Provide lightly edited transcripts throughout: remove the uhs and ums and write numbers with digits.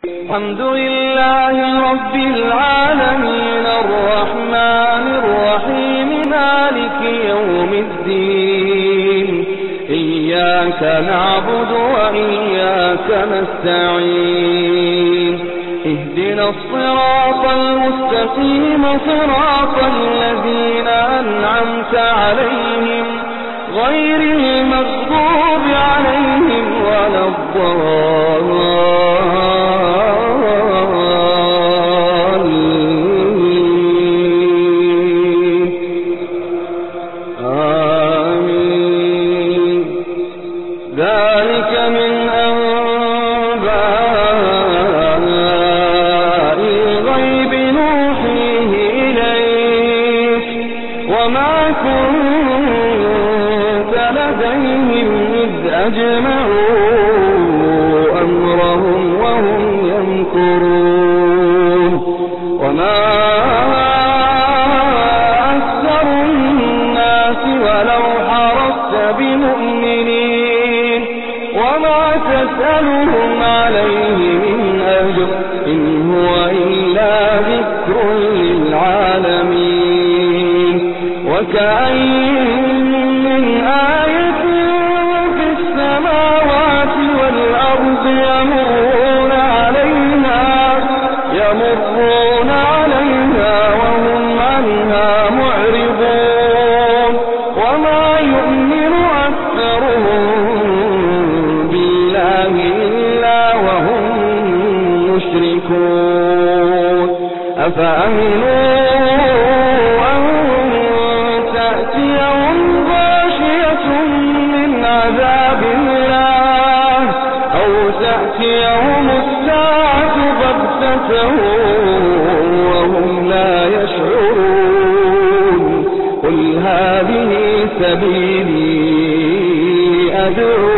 الحمد لله رب العالمين الرحمن الرحيم مالك يوم الدين إياك نعبد وإياك نستعين اهدنا الصراط المستقيم صراط الذين أنعمت عليهم غير المغضوب عليهم ولا الضالين آمين. ذلك من أنباء الغيب نوحيه إليك وما كنت لديهم إذ أجمعوا أمرهم وهم يمكرون وما أكثر الناس ولو حرصت بمؤمنين وما تسألهم عليه من أجر إن هو إلا ذكر للعالمين. وكأين من آية في السماوات والأرض يمرون عليها وهم عنها معرضون وما يؤمن أكثرهم بالله إلا وهم مشركون. أفأمنوا أن تأتيهم غاشية من عذاب الله أو تأتيهم الساعة بغتة وهم لا يشعرون. قل هذه سبيلي أدعو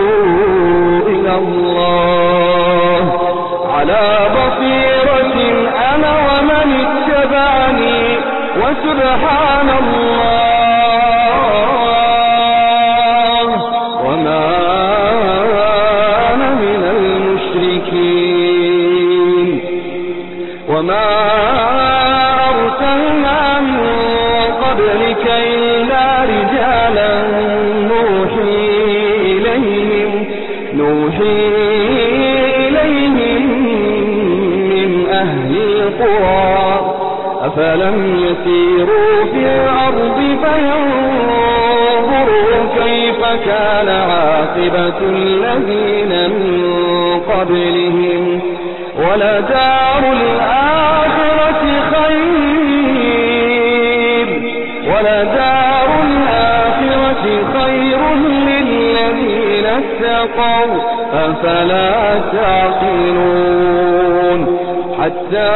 إلى الله على بصيرة أنا ومن اتبعني وسبحان الله وما أنا من المشركين. وما أرسلنا من قبلك إلا رجالا نوحي إليهم من أهل القرى أفلم يسيروا في الأرض فينظروا كيف كان عاقبة الذين من قبلهم ولدار الآخرة خير للذين اتقوا أفلا تعقلون. حتى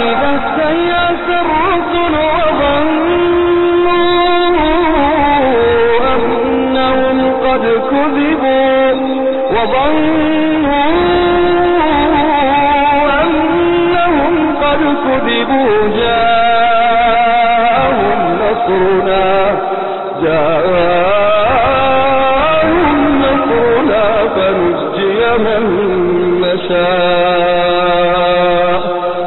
إذا استيأس الرسل وظنوا أنهم قد كذبوا جاءهم نصرنا فنجي من نشاء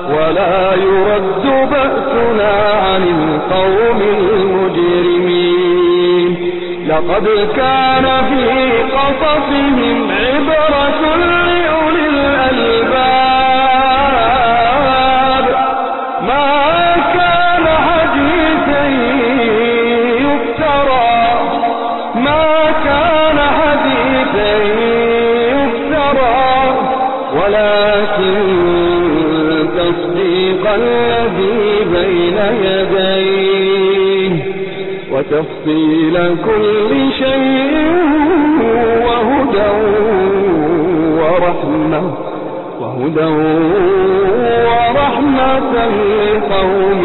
ولا يرد بأسنا عن القوم المجرمين. لقد كان في قصصهم عبرة لأولي الألباب ما كان حديثا يفترى ولكن تصديق الذي بين يديه وتفصيل كل شيء وهدى ورحمة لقوم